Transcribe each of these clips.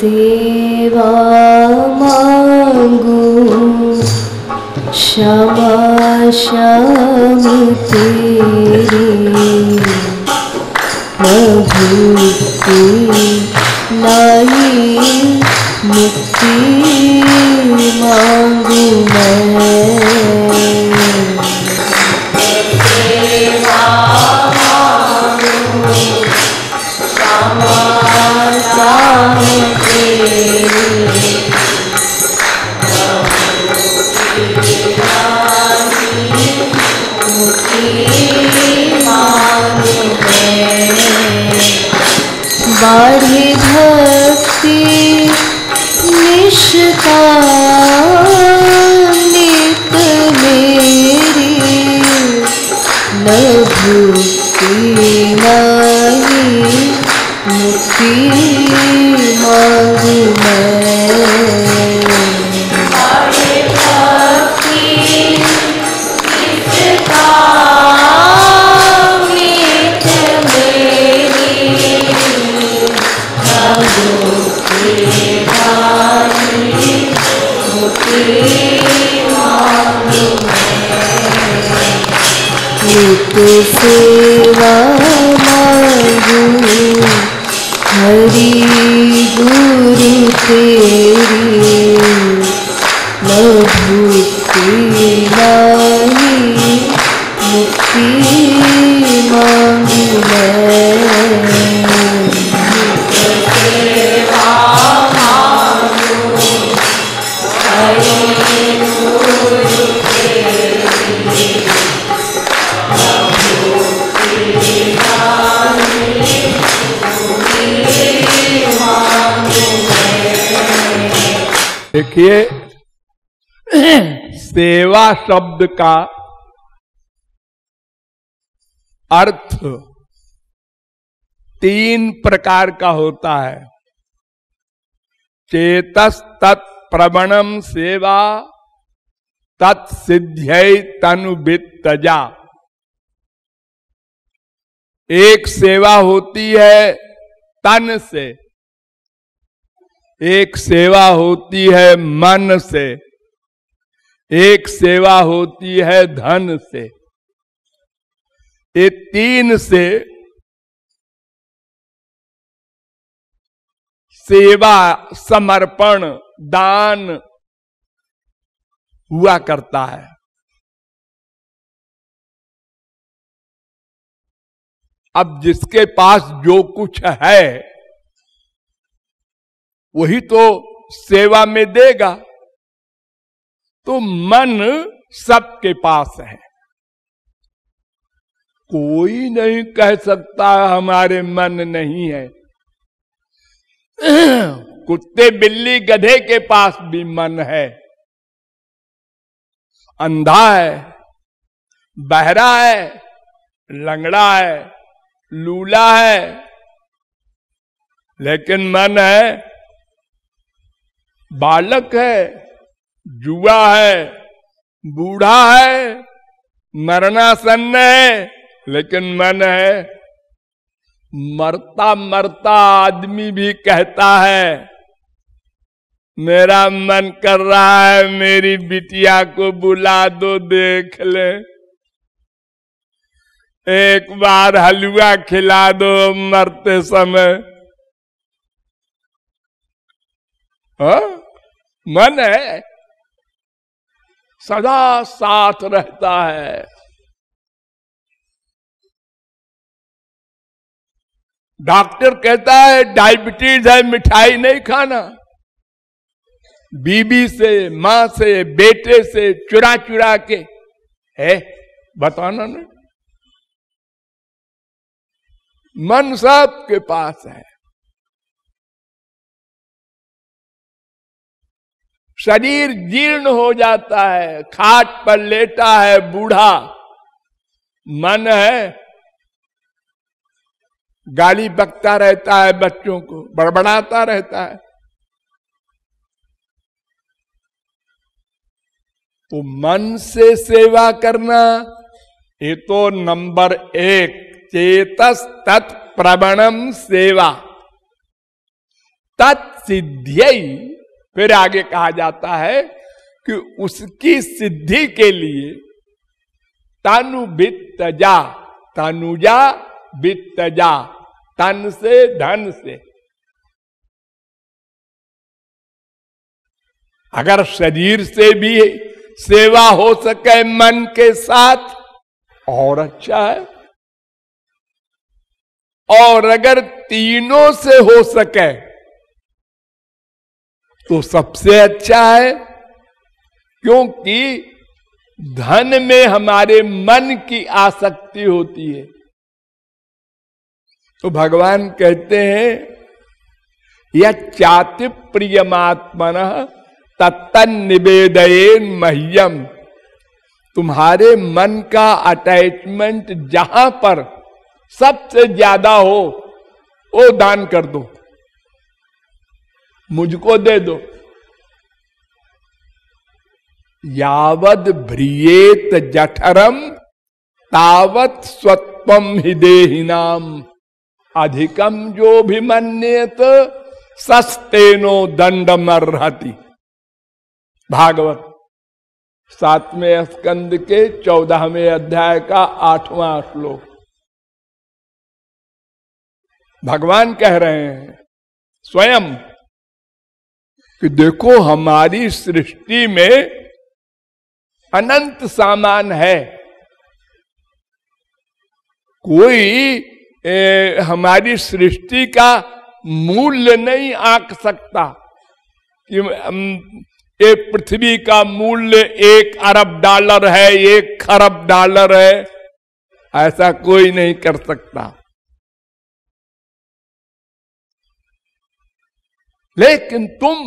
सेवा मांगू क्षमा श्याम तेरी, प्रभु की लाई मुक्ति मांगू मैं। सेवा मांगू क्षमा श्याम तेरी, बाढ़ी भक्ति निष्ठा नित मेरी, न भूति नहीं मुक्ति मांगू मैं। बाढ़ी भक्ति निष्ठा नित मेरी, नित्य सेवा मांगू हरि गुरु तेरी, न भूति नहीं मुक्ति मांगू मैं। सेवा मांगू हरि गुरु तेरी, देखिए, सेवा शब्द का अर्थ 3 प्रकार का होता है। चेतस तत्प्रवणम सेवा तत्सिद्ध्यै तनुवित्तजा। एक सेवा होती है तन से, एक सेवा होती है मन से, एक सेवा होती है धन से। ये 3 से सेवा, समर्पण, दान हुआ करता है। अब जिसके पास जो कुछ है वही तो सेवा में देगा। तो मन सबके पास है, कोई नहीं कह सकता हमारे मन नहीं है। कुत्ते बिल्ली गधे के पास भी मन है। अंधा है, बहरा है, लंगड़ा है, लूला है, लेकिन मन है। बालक है, जुआ है, बूढ़ा है, मरणासन्न है, लेकिन मन है। मरता मरता आदमी भी कहता है मेरा मन कर रहा है मेरी बिटिया को बुला दो, देख ले, एक बार हलवा खिला दो मरते समय। हाँ? मन है, सदा साथ रहता है। डॉक्टर कहता है डायबिटीज है, मिठाई नहीं खाना। बीबी से, मां से, बेटे से चुरा चुरा के है बताना नहीं। मन सबके पास है। शरीर जीर्ण हो जाता है, खाट पर लेटा है बूढ़ा, मन है, गाली बकता रहता है, बच्चों को बड़बड़ाता रहता है। तो मन से सेवा करना ये तो नंबर 1, चेतस तत्प्रवणम सेवा। तत्सिद्ध्यै, फिर आगे कहा जाता है कि उसकी सिद्धि के लिए तनुवित्तजा, तनुजा वित्तजा, तन से धन से। अगर शरीर से भी सेवा हो सके मन के साथ और अच्छा है, और अगर तीनों से हो सके तो सबसे अच्छा है, क्योंकि धन में हमारे मन की आसक्ति होती है। तो भगवान कहते हैं यह चाति प्रियमात्मनः तत्तन निवेदयेन मह्यम, तुम्हारे मन का अटैचमेंट जहां पर सबसे ज्यादा हो वो दान कर दो, मुझको दे दो। यावद भ्रियेत जठरम तावत स्वत्वम हि देहिनाम, अधिकम जो भी मन्येत सस्तेनो दंडमर्हति। भागवत 7वें स्कंद के 14वें अध्याय का 8वां श्लोक। भगवान कह रहे हैं स्वयं कि देखो हमारी सृष्टि में अनंत सामान है, कोई हमारी सृष्टि का मूल्य नहीं आंक सकता कि ये पृथ्वी का मूल्य 1 अरब डॉलर है, 1 खरब डॉलर है, ऐसा कोई नहीं कर सकता। लेकिन तुम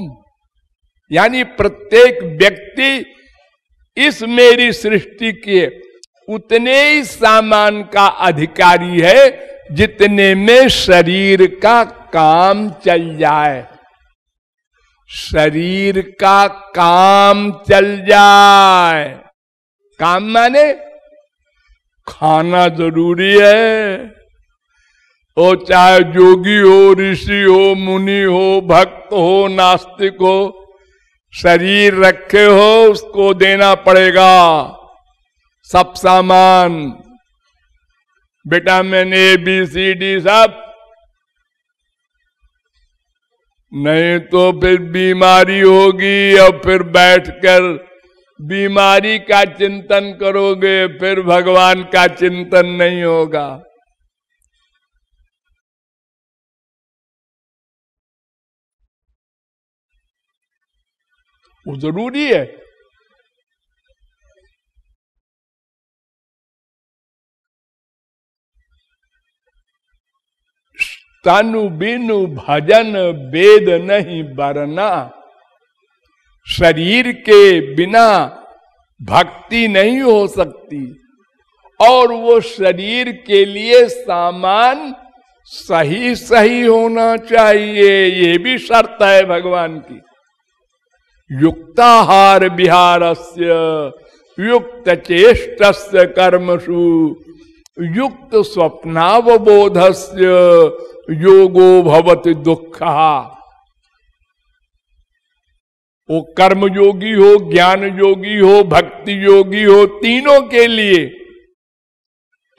यानी प्रत्येक व्यक्ति इस मेरी सृष्टि के उतने ही सामान का अधिकारी है जितने में शरीर का काम चल जाए, शरीर का काम चल जाए। काम माने खाना जरूरी है, वो चाहे जोगी हो, ऋषि हो, मुनि हो, भक्त हो, नास्तिक हो, शरीर रखे हो उसको देना पड़ेगा सब सामान, vitamin A B C D सब, नहीं तो फिर बीमारी होगी और फिर बैठकर बीमारी का चिंतन करोगे, फिर भगवान का चिंतन नहीं होगा। वो जरूरी है। तनु बिनु भजन वेद नहीं बरना, शरीर के बिना भक्ति नहीं हो सकती, और वो शरीर के लिए सामान सही सही होना चाहिए, ये भी शर्त है भगवान की। युक्ताहार विहारस्य युक्त चेष्टस्य कर्मसु युक्त स्वप्नावबोधस्य योगो भवति दुःखः। वो कर्म योगी हो, ज्ञान योगी हो, भक्ति योगी हो, तीनों के लिए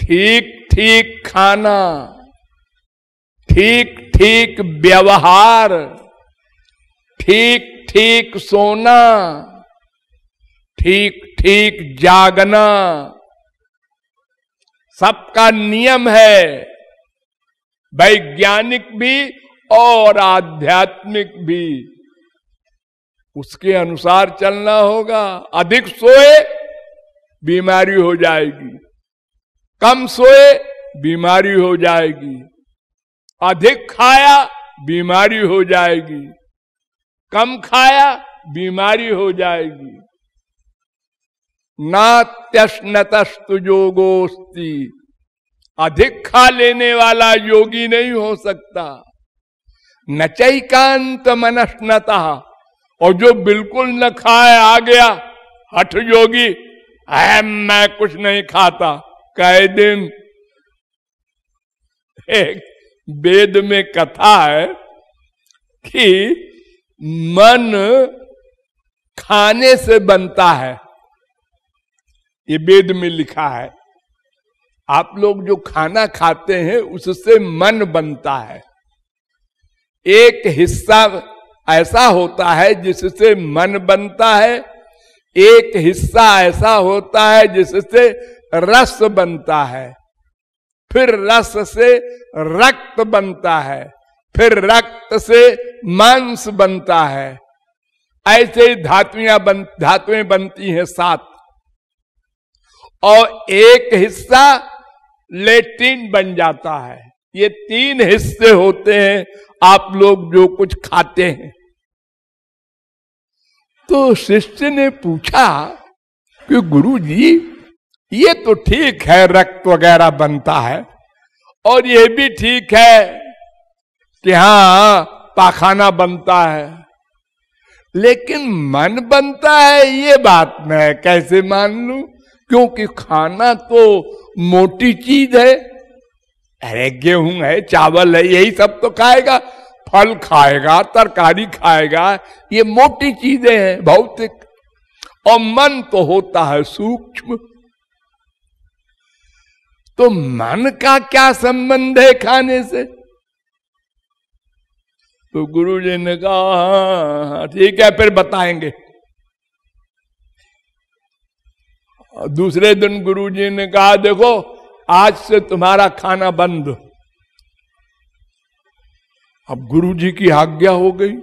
ठीक ठीक खाना, ठीक ठीक व्यवहार, ठीक ठीक सोना, ठीक ठीक जागना, सबका नियम है, वैज्ञानिक भी और आध्यात्मिक भी। उसके अनुसार चलना होगा। अधिक सोए बीमारी हो जाएगी, कम सोए बीमारी हो जाएगी, अधिक खाया बीमारी हो जाएगी, कम खाया बीमारी हो जाएगी। नात्यश्नतस्तु योगोस्ति, अधिक खा लेने वाला योगी नहीं हो सकता। नचैकांत मनस्नतः, और जो बिल्कुल न खाए आ गया हठ योगी, मैं कुछ नहीं खाता, कई दिन। एक वेद में कथा है, कि मन खाने से बनता है, ये वेद में लिखा है। आप लोग जो खाना खाते हैं उससे मन बनता है। एक हिस्सा ऐसा होता है जिससे मन बनता है, एक हिस्सा ऐसा होता है जिससे रस बनता है, फिर रस से रक्त बनता है, फिर रक्त से मांस बनता है। ऐसे ही धातुएं बनती हैं 7, और एक हिस्सा लेट्रिन बन जाता है। ये 3 हिस्से होते हैं आप लोग जो कुछ खाते हैं। तो शिष्य ने पूछा कि गुरुजी ये तो ठीक है रक्त वगैरह बनता है, और ये भी ठीक है कि हाँ पाखाना बनता है, लेकिन मन बनता है ये बात मैं कैसे मान लूं? क्योंकि खाना तो मोटी चीज है। अरे गेहूं है, चावल है, यही सब तो खाएगा, फल खाएगा, तरकारी खाएगा, ये मोटी चीजें हैं भौतिक। और मन तो होता है सूक्ष्म। तो मन का क्या संबंध है खाने से? तो गुरुजी ने कहा हाँ ठीक है, फिर बताएंगे। दूसरे दिन गुरुजी ने कहा देखो आज से तुम्हारा खाना बंद। अब गुरुजी की आज्ञा हो गई।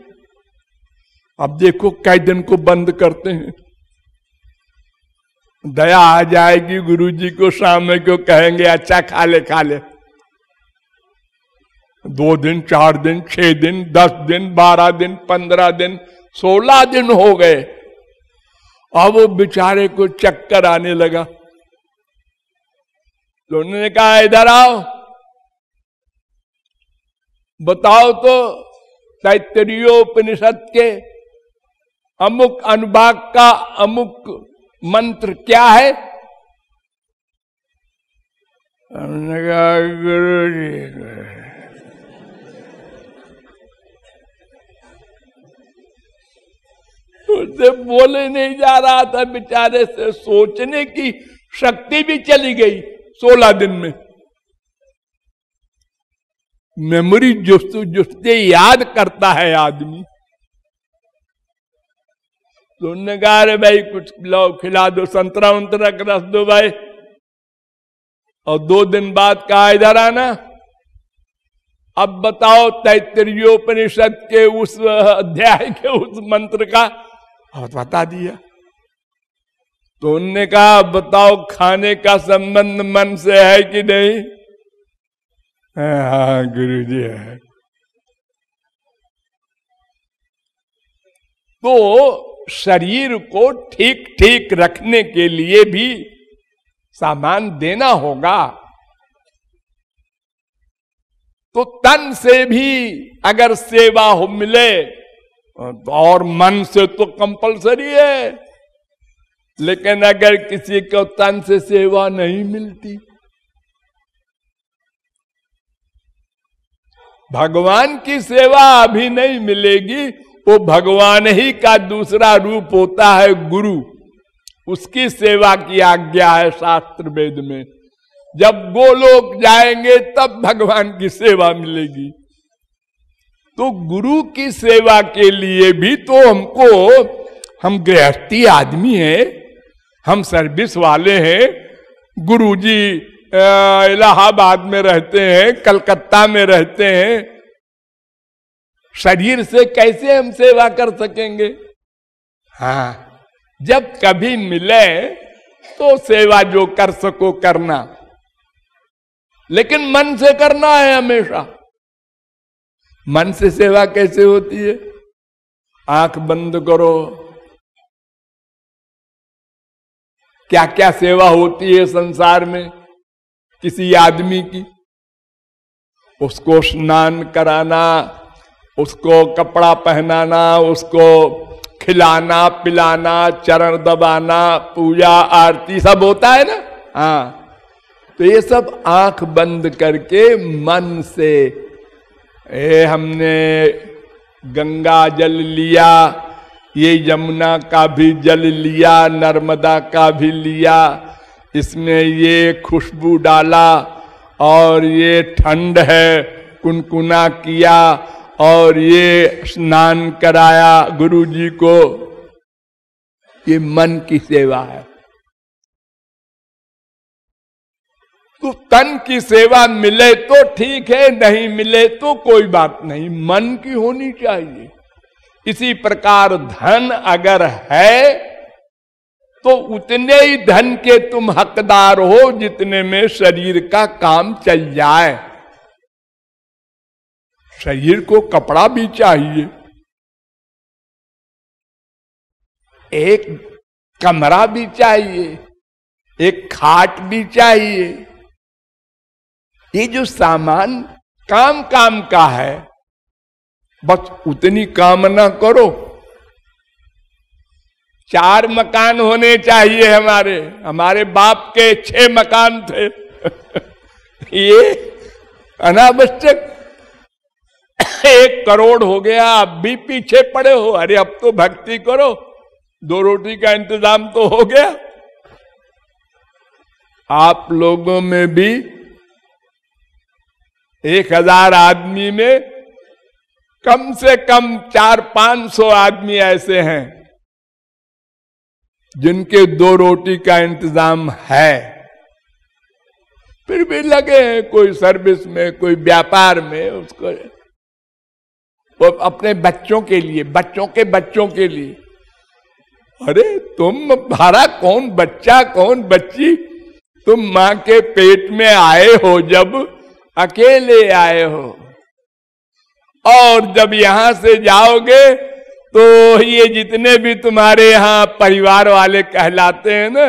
अब देखो कई दिन को बंद करते हैं। दया आ जाएगी गुरुजी को, शाम में क्यों कहेंगे अच्छा खा ले खा ले। 2 दिन 4 दिन 6 दिन 10 दिन 12 दिन 15 दिन 16 दिन हो गए। अब वो बेचारे को चक्कर आने लगा। तो उन्होंने कहा इधर आओ, बताओ तो तैत्तरीयोपनिषद के अमुक अनुभाग का अमुक मंत्र क्या है? हमने कहा गुरुजी उससे बोले नहीं जा रहा था, बेचारे से सोचने की शक्ति भी चली गई 16 दिन में। मेमोरी जुस्ते याद करता है आदमी। तो उन्होंने कहा अरे भाई कुछ लाओ खिला दो, संतरा उंतरा का रस दो भाई। और 2 दिन बाद कहा इधर आना, अब बताओ तैत्तरीयोपनिषद के उस अध्याय के उस मंत्र का। और बता दिया। तो उनने कहा बताओ खाने का संबंध मन से है कि नहीं? हाँ गुरुजी है। तो शरीर को ठीक ठीक रखने के लिए भी सामान देना होगा। तो तन से भी अगर सेवा हो मिले, और मन से तो कंपलसरी है, लेकिन अगर किसी को तन से सेवा नहीं मिलती, भगवान की सेवा अभी नहीं मिलेगी। वो भगवान ही का दूसरा रूप होता है गुरु, उसकी सेवा की आज्ञा है शास्त्र वेद में। जब गोलोक जाएंगे तब भगवान की सेवा मिलेगी। तो गुरु की सेवा के लिए भी तो हम गृहस्थी आदमी हैं, हम सर्विस वाले हैं। गुरुजी इलाहाबाद में रहते हैं, कलकत्ता में रहते हैं, शरीर से कैसे हम सेवा कर सकेंगे? हाँ, जब कभी मिले तो सेवा जो कर सको करना, लेकिन मन से करना है हमेशा। मन से सेवा कैसे होती है? आंख बंद करो, क्या क्या सेवा होती है संसार में किसी आदमी की? उसको स्नान कराना, उसको कपड़ा पहनाना, उसको खिलाना पिलाना, चरण दबाना, पूजा आरती सब होता है ना। हाँ, तो ये सब आंख बंद करके मन से हमने गंगा जल लिया, ये यमुना का भी जल लिया, नर्मदा का भी लिया, इसमें ये खुशबू डाला और ये ठंड है कुनकुना किया और ये स्नान कराया गुरु जी को। ये मन की सेवा है। तो तन की सेवा मिले तो ठीक है, नहीं मिले तो कोई बात नहीं, मन की होनी चाहिए। इसी प्रकार धन अगर है तो उतने ही धन के तुम हकदार हो जितने में शरीर का काम चल जाए। शरीर को कपड़ा भी चाहिए, एक कमरा भी चाहिए, एक खाट भी चाहिए। ये जो सामान काम काम का है, बस उतनी कामना करो। 4 मकान होने चाहिए हमारे बाप के 6 मकान थे। ये अनावश्यक 1 करोड़ हो गया, अब भी पीछे पड़े हो। अरे अब तो भक्ति करो, 2 रोटी का इंतजाम तो हो गया। आप लोगों में भी 1000 आदमी में कम से कम 400-500 आदमी ऐसे हैं जिनके 2 रोटी का इंतजाम है, फिर भी लगे हैं कोई सर्विस में, कोई व्यापार में, उसको वो अपने बच्चों के लिए, बच्चों के बच्चों के लिए। अरे तुम्हारा कौन बच्चा कौन बच्ची, तुम मां के पेट में आए हो जब अकेले आए हो, और जब यहां से जाओगे तो ये जितने भी तुम्हारे यहाँ परिवार वाले कहलाते हैं ना,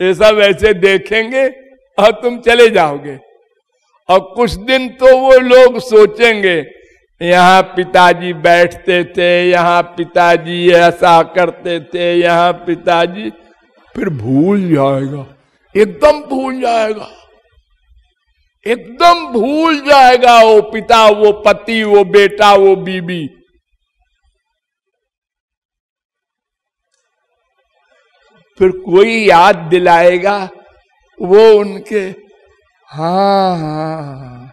ये सब ऐसे देखेंगे और तुम चले जाओगे। और कुछ दिन तो वो लोग सोचेंगे यहाँ पिताजी बैठते थे, यहाँ पिताजी ऐसा करते थे, यहाँ पिताजी, फिर भूल जाएगा, एकदम भूल जाएगा, एकदम भूल जाएगा वो पिता, वो पति, वो बेटा, वो बीबी। फिर कोई याद दिलाएगा वो उनके, हाँ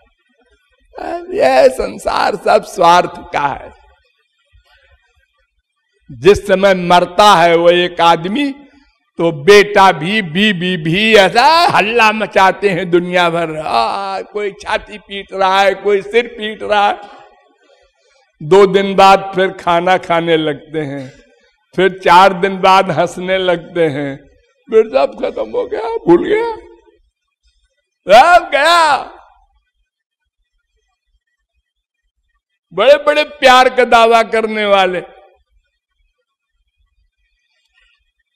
यह संसार सब स्वार्थ का है। जिस समय मरता है वो एक आदमी, तो बेटा भी बीबी भी ऐसा हल्ला मचाते हैं दुनिया भर। कोई छाती पीट रहा है, कोई सिर पीट रहा है। 2 दिन बाद फिर खाना खाने लगते हैं, फिर 4 दिन बाद हंसने लगते हैं, फिर सब खत्म हो गया, भूल गया, सब गया। बड़े बड़े प्यार का दावा करने वाले।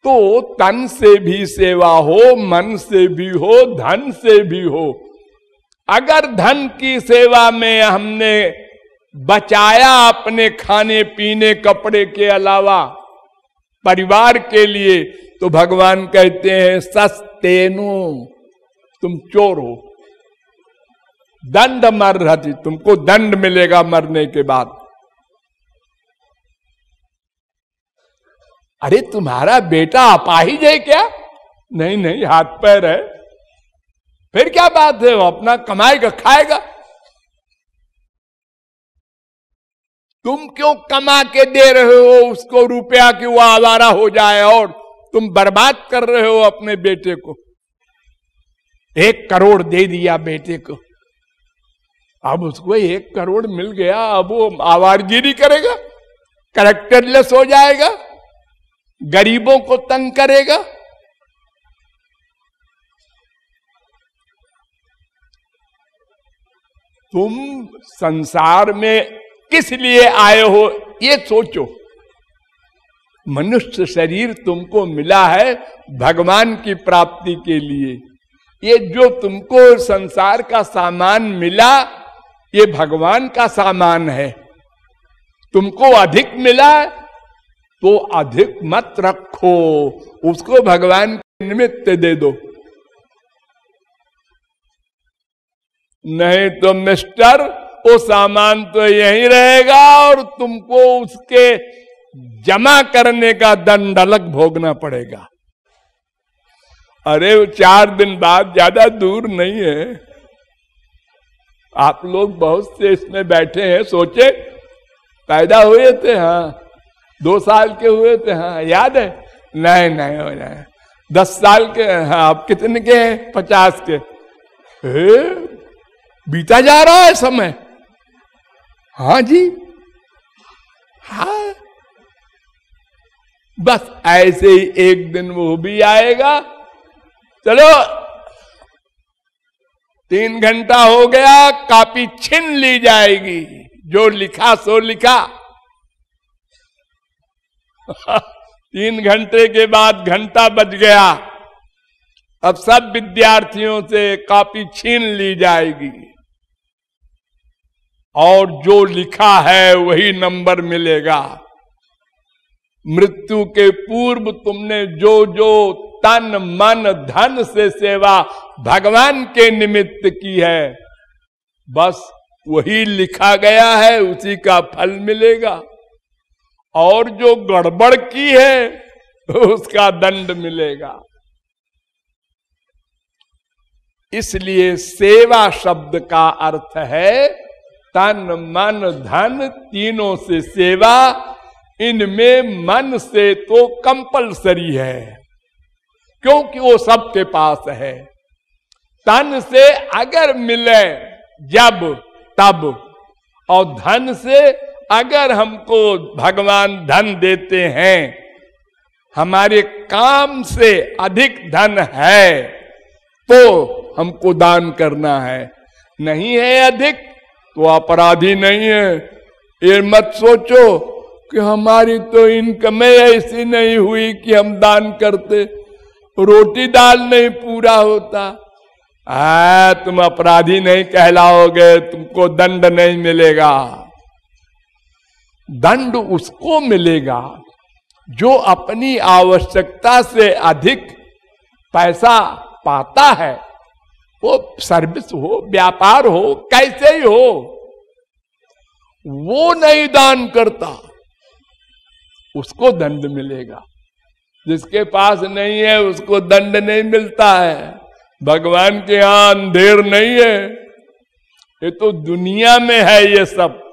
तो तन से भी सेवा हो, मन से भी हो, धन से भी हो। अगर धन की सेवा में हमने बचाया अपने खाने पीने कपड़े के अलावा परिवार के लिए, तो भगवान कहते हैं सस्तेनु, तुम चोर हो, दंड मर्हति, तुमको दंड मिलेगा मरने के बाद। अरे तुम्हारा बेटा अपाहिज है क्या? नहीं नहीं, हाथ पैर है। फिर क्या बात है, वो अपना कमाएगा खाएगा। तुम क्यों कमा के दे रहे हो उसको रुपया कि वो आवारा हो जाए, और तुम बर्बाद कर रहे हो अपने बेटे को। 1 करोड़ दे दिया बेटे को, अब उसको 1 करोड़ मिल गया, अब वो आवारगिरी करेगा, कैरेक्टरलेस हो जाएगा, गरीबों को तंग करेगा। तुम संसार में किस लिए आए हो ये सोचो। मनुष्य शरीर तुमको मिला है भगवान की प्राप्ति के लिए। ये जो तुमको संसार का सामान मिला, ये भगवान का सामान है। तुमको अधिक मिला तो अधिक मत रखो, उसको भगवान के निमित्त दे दो। नहीं तो मिस्टर वो सामान तो यहीं रहेगा और तुमको उसके जमा करने का दंड अलग भोगना पड़ेगा। अरे 4 दिन बाद, ज्यादा दूर नहीं है। आप लोग बहुत से इसमें बैठे हैं, सोचे पैदा हुए थे, हाँ 2 साल के हुए थे, हाँ याद है? नहीं नहीं हो जाए 10 साल के, हाँ आप कितने के हैं? 50 के। बीता जा रहा है समय। हाँ जी, हाँ बस ऐसे ही एक दिन वो भी आएगा। चलो 3 घंटा हो गया, कॉपी छीन ली जाएगी, जो लिखा सो लिखा। 3 घंटे के बाद घंटा बज गया, अब सब विद्यार्थियों से कॉपी छीन ली जाएगी और जो लिखा है वही नंबर मिलेगा। मृत्यु के पूर्व तुमने जो जो तन मन धन से सेवा भगवान के निमित्त की है, बस वही लिखा गया है, उसी का फल मिलेगा। और जो गड़बड़ की है उसका दंड मिलेगा। इसलिए सेवा शब्द का अर्थ है तन मन धन तीनों से सेवा। इनमें मन से तो कंपलसरी है, क्योंकि वो सबके पास है। तन से अगर मिले जब तब, और धन से अगर हमको भगवान धन देते हैं, हमारे काम से अधिक धन है तो हमको दान करना है। नहीं है अधिक तो अपराधी नहीं है। ये मत सोचो कि हमारी तो इनकम ऐसी नहीं हुई कि हम दान करते, रोटी दाल नहीं पूरा होता। तुम अपराधी नहीं कहलाओगे, तुमको दंड नहीं मिलेगा। दंड उसको मिलेगा जो अपनी आवश्यकता से अधिक पैसा पाता है, वो सर्विस हो, व्यापार हो, कैसे ही हो, वो नहीं दान करता, उसको दंड मिलेगा। जिसके पास नहीं है उसको दंड नहीं मिलता है। भगवान के यहां अंधेर नहीं है, ये तो दुनिया में है ये सब।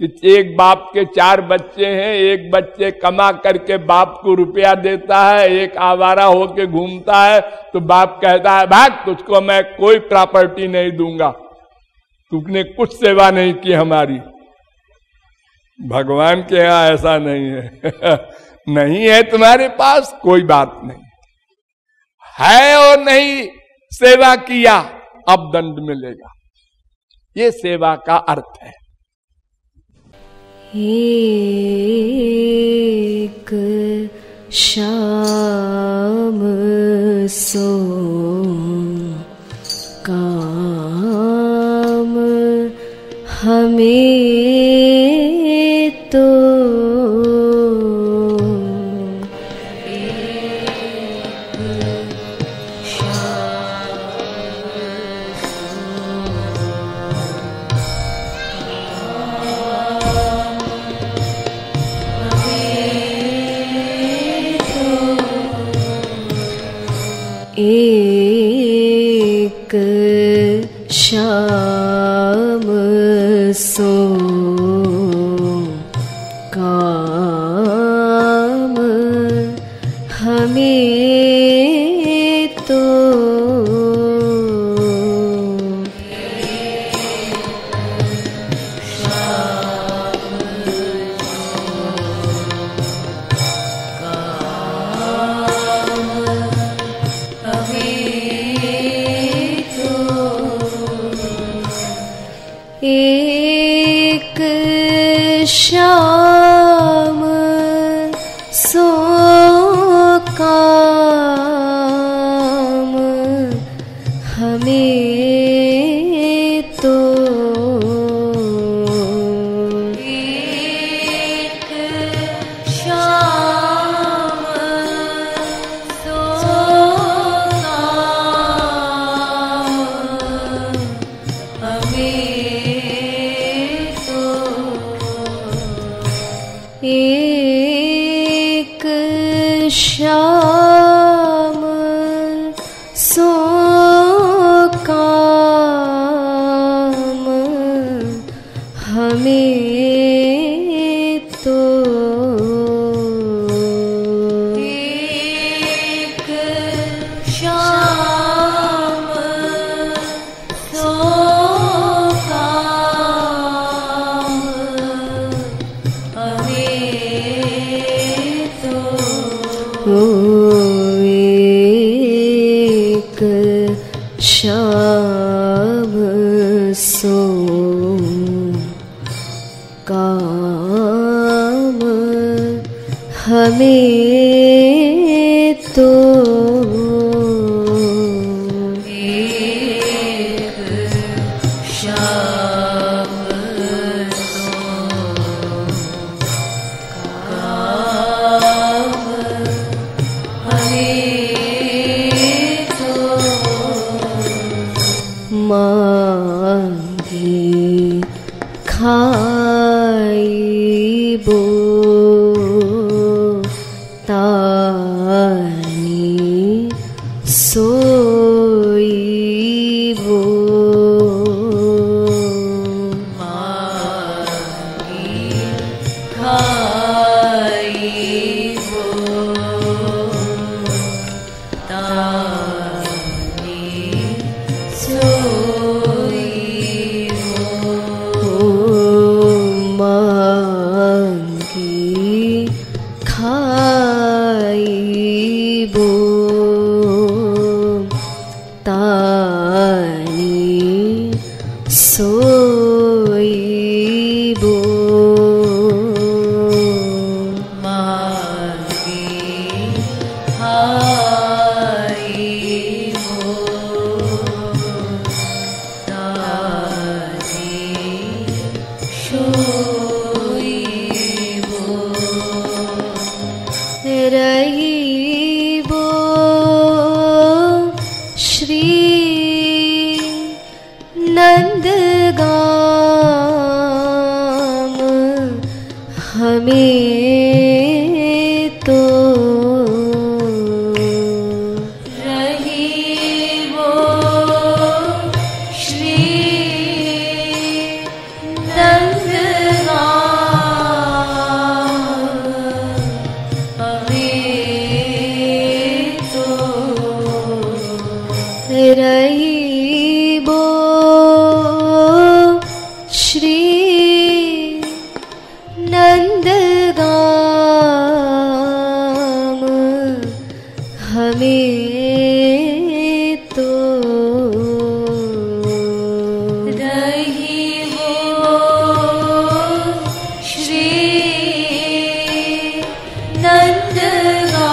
एक बाप के 4 बच्चे हैं, एक बच्चे कमा करके बाप को रुपया देता है, एक आवारा होके घूमता है, तो बाप कहता है भाग, तुझको मैं कोई प्रॉपर्टी नहीं दूंगा, तुमने कुछ सेवा नहीं की हमारी। भगवान के यहां ऐसा नहीं है। नहीं है तुम्हारे पास, कोई बात नहीं है, और नहीं सेवा किया, अब दंड मिलेगा। ये सेवा का अर्थ है। एक शाम सो काम हमें तो एक शाम सो काम हमें तो एक शाम सो काम हमें तो एक शाम सो काम हमें श्याम सो काम हमें तो मांगी खाइबो तानी सोइबो मांगी खाइबो तानी मांगी खाइबो तानी सोइबो मांगी खाइबो रहिबो श्री नंदगाम हमें तो रहिबो श्री रहिबो श्री नंदगाम हमें तो रहिबो श्री नंदगाम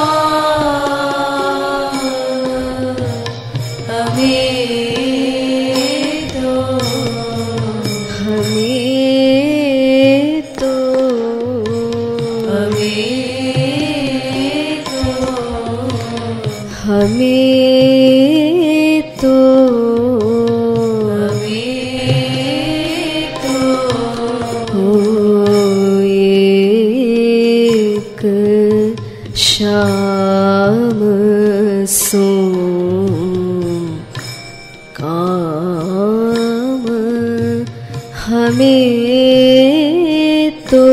हमें तो हो एक श्याम सो काम हमें तो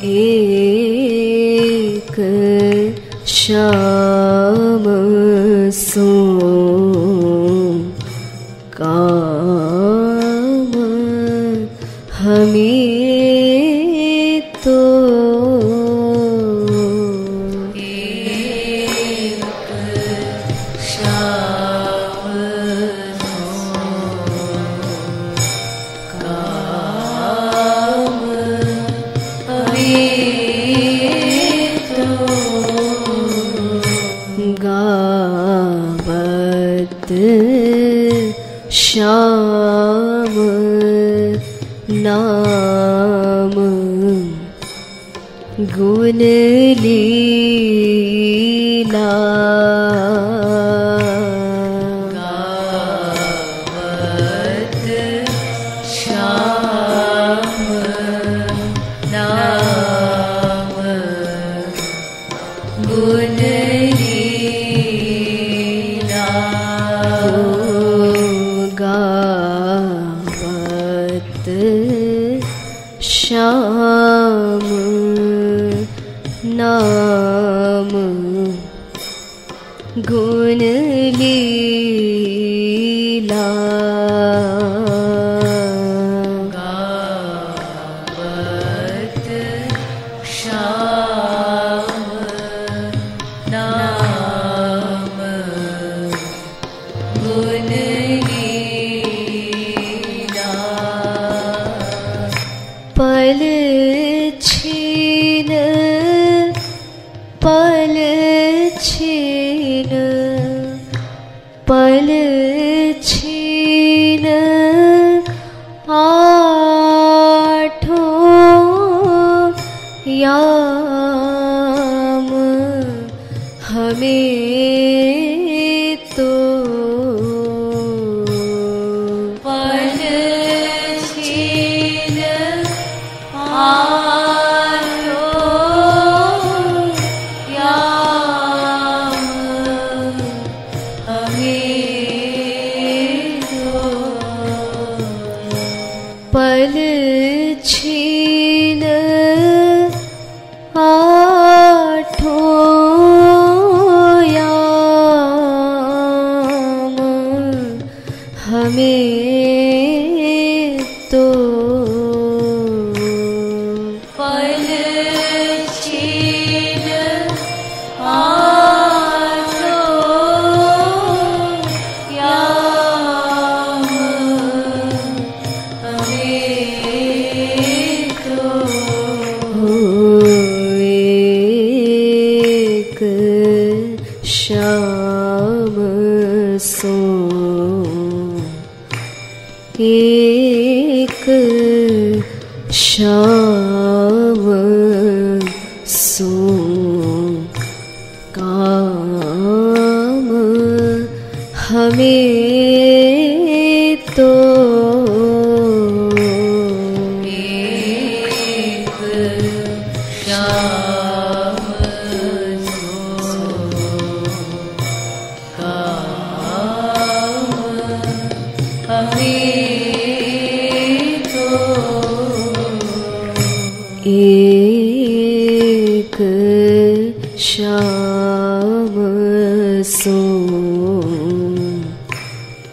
एक श्याम सो काम हमें तो एक श्याम काम गावत श्याम नाम गुण लीला गावत श्याम नाम गुण लीला गावत श्याम नाम गुण लीला गावत श्याम नाम गुण लीला पल छीन पल छीन पल छीन आठों याम हमें तो पल छीन पल छीन आठों याम हमें तो पल छीन श्याम सो एक श्याम सो काम हमें तो एक श्याम एक श्याम सो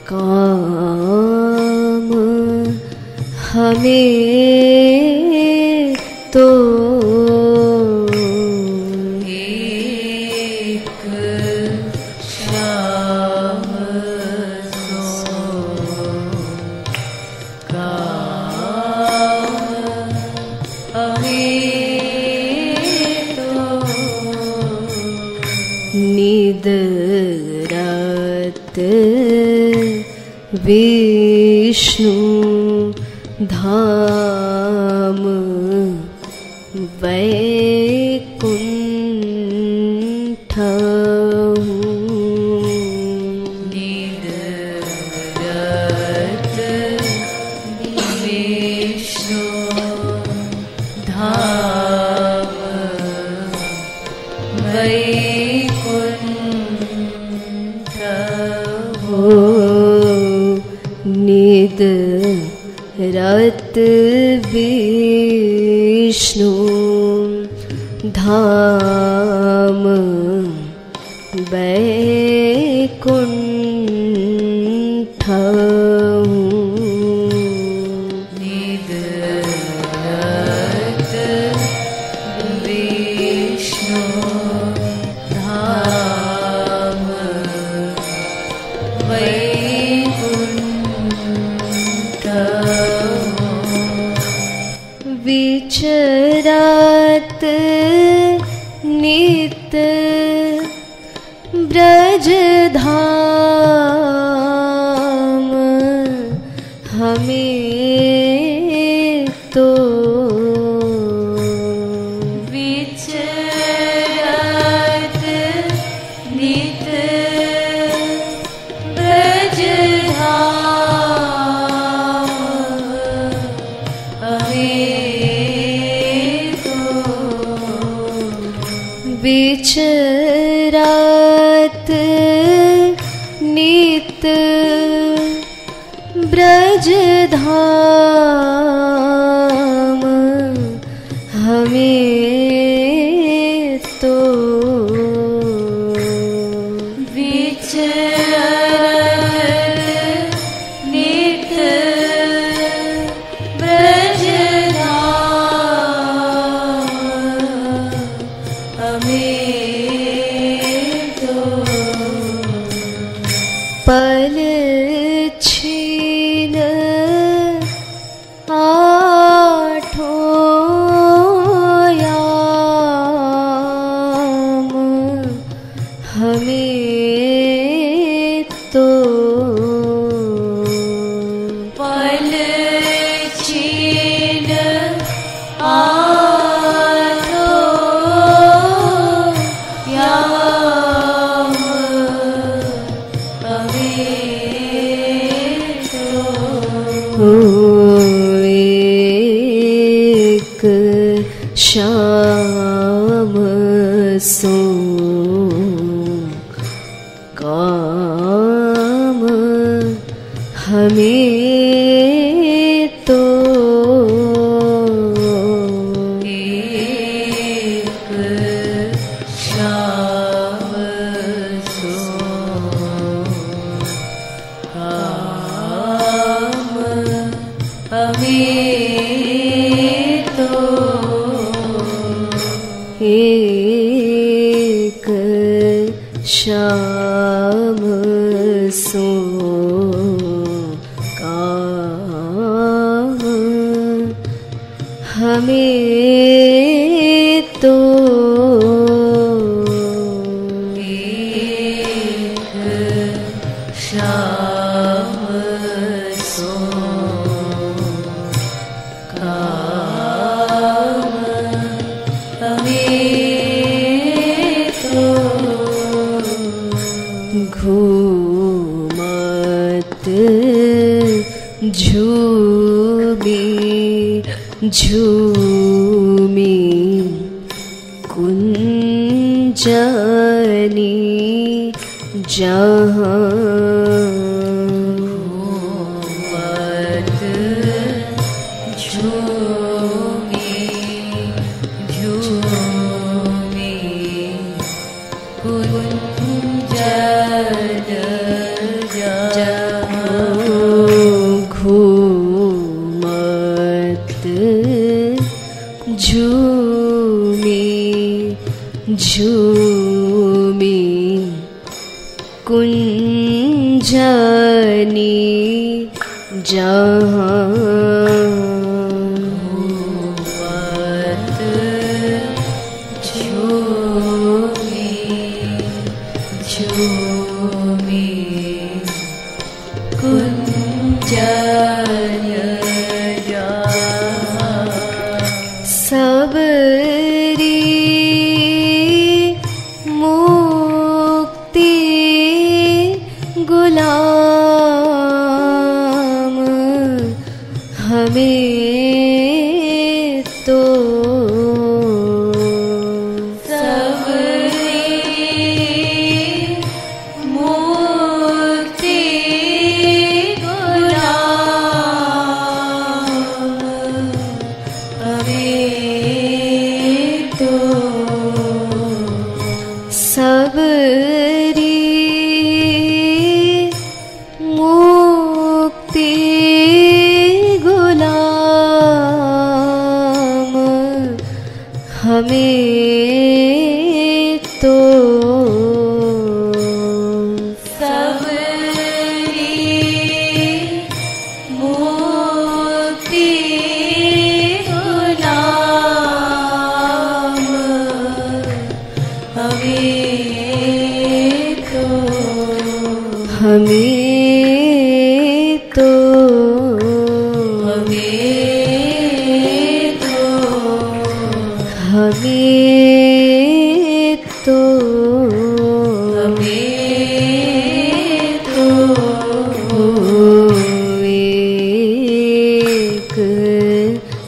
काम हमें तो एक श्याम सो काम हमें निद रात विष्णु धाम वैकुंठ निद रात विष्णु धाम वैकुंठ निद रात विष्णु धाम वैकुंठ निद रात विष्णु धाम वैकुंठ विचरात नित ब्रज धाम हमें तो विचरात नित ब्रज धाम हमें तो विचरात नित ब्रज धाम हमें तो पल छीन आठों याम हमें तो पल छीन एक शाम सो काम हमें तो एक शाम सो काम हमें तो एक शाम सो काम हमें तो एक शाम सो काम हमें तो घूमत झूमी झूमी कुंजनी जहाँ घूमत झूमी झूमी कुंजन घूमत झूमी झूमी कुंजनी जहाँ घूमत झूमी झूमी कुंजन सबरी मुक्ति गुलाम हमें तो सबरी मुक्ति गुलाम हमें तो सबरी मुक्ति गुलाम हमें तो एक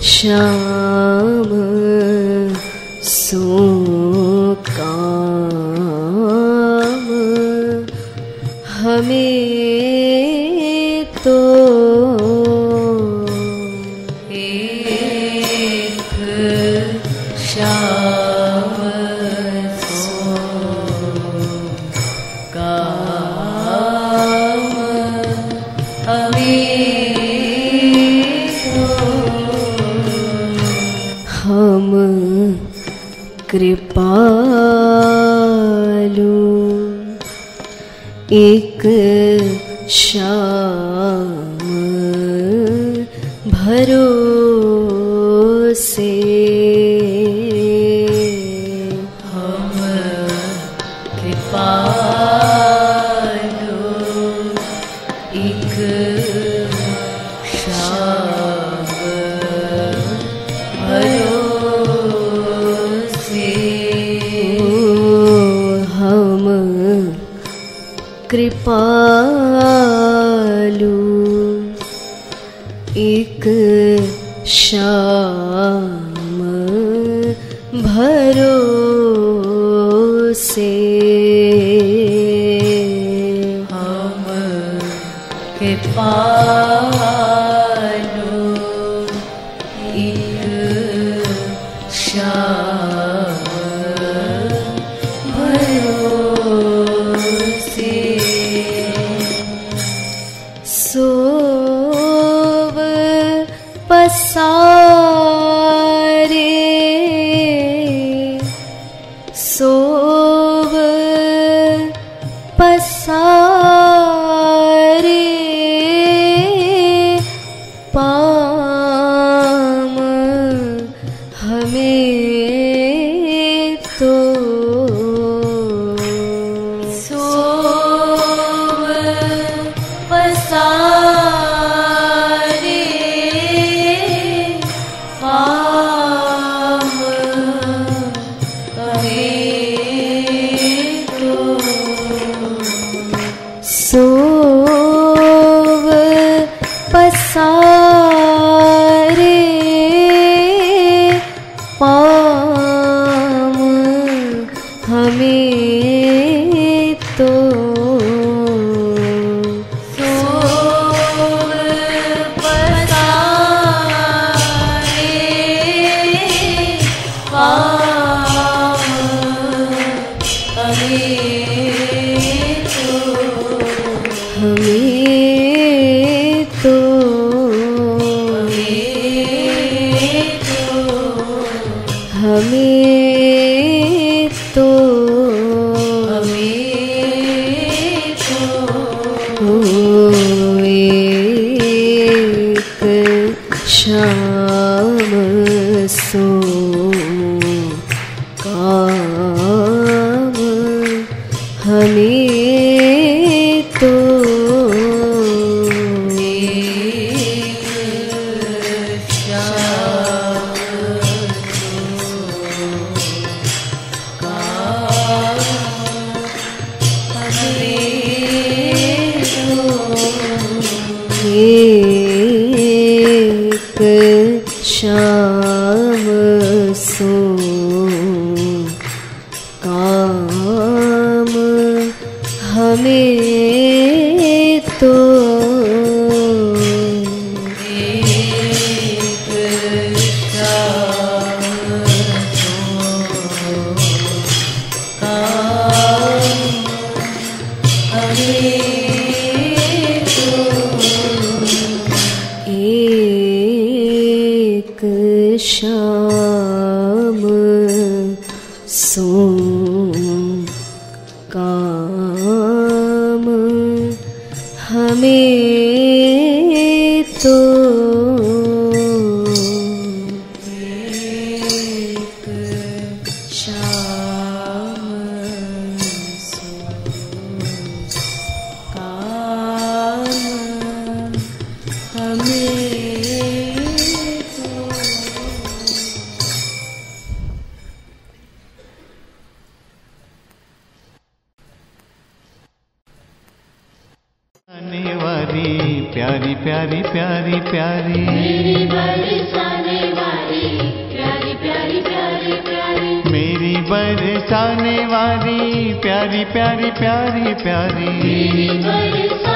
शाम सो काम हमें तो एक शाम सो काम कृपालु एक श्याम भरोसे हम कृपालु एक श्याम भरोसे हम कृपालु एक श्याम भरोसे हम कृपालु एक श्याम भरोसे सोव पसारे सोव पसारे पाम हमें तो सोव पसारे पाम हमें तो सोव पसारे पाम हमें तो सोव पसारे पाम हमें तो हमें तो एक श्याम सो काम हमें तो एक श्याम सो काम हमें तो एक श्याम सो काम हमें एक श्याम सो काम हमें तो एक श्याम सो काम हमें प्यारी प्यारी प्यारी प्यारी मेरी बरसाने वाली प्यारी प्यारी प्यारी प्यारी मेरी बरसाने वाली प्यारी प्यारी प्यारी प्यारी मेरी बरसाने